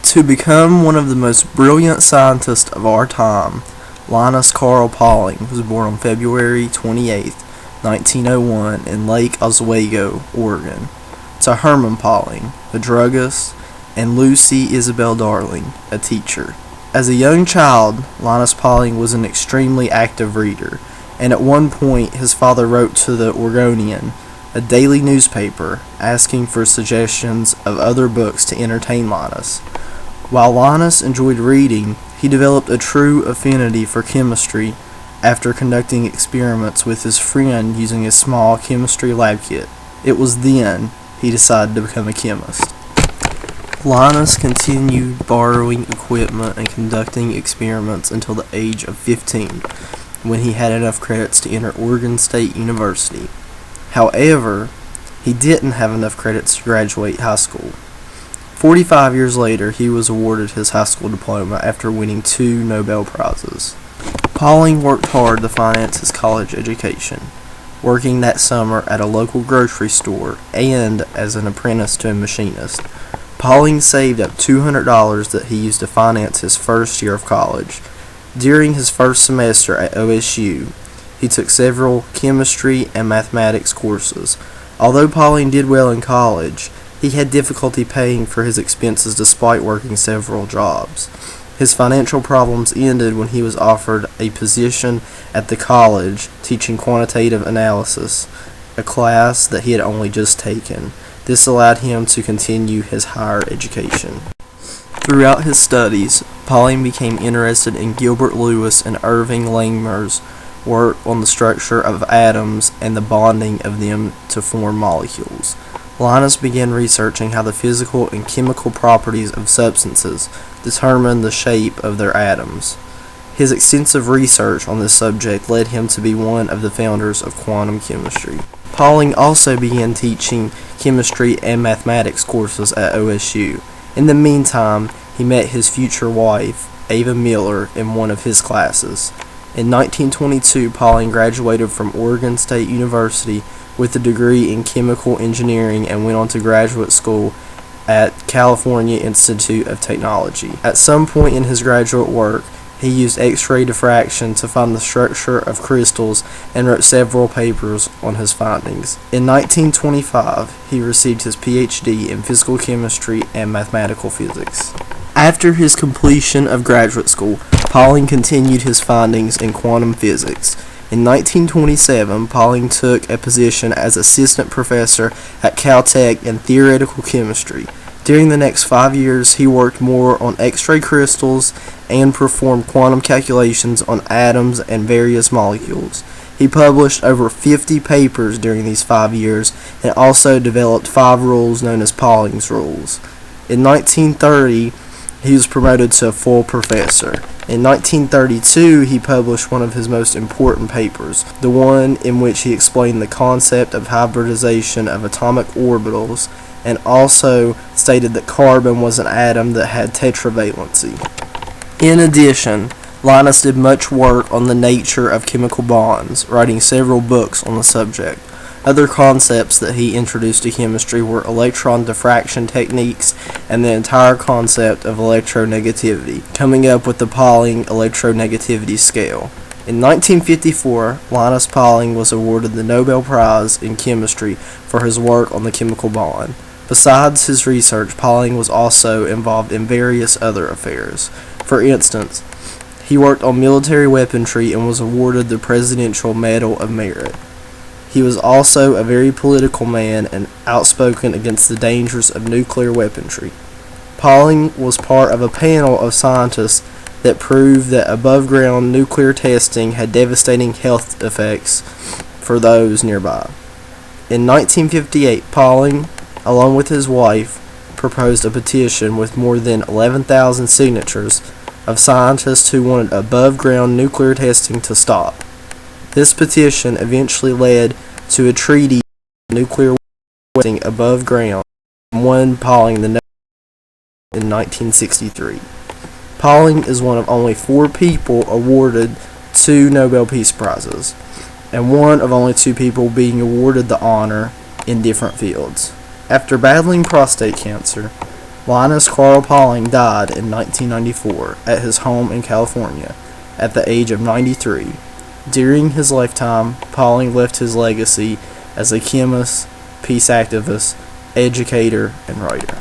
To become one of the most brilliant scientists of our time, Linus Carl Pauling was born on February 28, 1901 in Lake Oswego, Oregon, to Herman Pauling, a druggist, and Lucy Isabel Darling, a teacher. As a young child, Linus Pauling was an extremely active reader, and at one point his father wrote to the Oregonian, a daily newspaper, asking for suggestions of other books to entertain Linus. While Linus enjoyed reading, he developed a true affinity for chemistry after conducting experiments with his friend using a small chemistry lab kit. It was then he decided to become a chemist. Linus continued borrowing equipment and conducting experiments until the age of 15, when he had enough credits to enter Oregon State University. However, he didn't have enough credits to graduate high school. 45 years later, he was awarded his high school diploma after winning 2 Nobel Prizes. Pauling worked hard to finance his college education, working that summer at a local grocery store and as an apprentice to a machinist. Pauling saved up $200 that he used to finance his first year of college. During his first semester at OSU, he took several chemistry and mathematics courses. Although Pauling did well in college, he had difficulty paying for his expenses despite working several jobs. His financial problems ended when he was offered a position at the college teaching quantitative analysis, a class that he had only just taken. This allowed him to continue his higher education. Throughout his studies, Pauling became interested in Gilbert Lewis and Irving Langmuir's work on the structure of atoms and the bonding of them to form molecules. Linus began researching how the physical and chemical properties of substances determine the shape of their atoms. His extensive research on this subject led him to be one of the founders of quantum chemistry. Pauling also began teaching chemistry and mathematics courses at OSU. In the meantime, he met his future wife, Ava Miller, in one of his classes. In 1922, Pauling graduated from Oregon State University with a degree in chemical engineering and went on to graduate school at California Institute of Technology. At some point in his graduate work, he used X-ray diffraction to find the structure of crystals and wrote several papers on his findings. In 1925, he received his PhD in physical chemistry and mathematical physics. After his completion of graduate school, Pauling continued his findings in quantum physics. In 1927, Pauling took a position as assistant professor at Caltech in theoretical chemistry. During the next 5 years, he worked more on X-ray crystals and performed quantum calculations on atoms and various molecules. He published over 50 papers during these 5 years and also developed 5 rules known as Pauling's rules. In 1930, he was promoted to a full professor. In 1932, he published one of his most important papers, the one in which he explained the concept of hybridization of atomic orbitals and also stated that carbon was an atom that had tetravalency. In addition, Linus did much work on the nature of chemical bonds, writing several books on the subject. Other concepts that he introduced to chemistry were electron diffraction techniques and the entire concept of electronegativity, coming up with the Pauling electronegativity scale. In 1954, Linus Pauling was awarded the Nobel Prize in Chemistry for his work on the chemical bond. Besides his research, Pauling was also involved in various other affairs. For instance, he worked on military weaponry and was awarded the Presidential Medal of Merit. He was also a very political man and outspoken against the dangers of nuclear weaponry. Pauling was part of a panel of scientists that proved that above-ground nuclear testing had devastating health effects for those nearby. In 1958, Pauling, along with his wife, proposed a petition with more than 11,000 signatures of scientists who wanted above-ground nuclear testing to stop. This petition eventually led to a treaty on nuclear testing above ground and won Pauling the Nobel in 1963. Pauling is one of only 4 people awarded 2 Nobel Peace Prizes, and one of only 2 people being awarded the honor in different fields. After battling prostate cancer, Linus Carl Pauling died in 1994 at his home in California at the age of 93. During his lifetime, Pauling left his legacy as a chemist, peace activist, educator, and writer.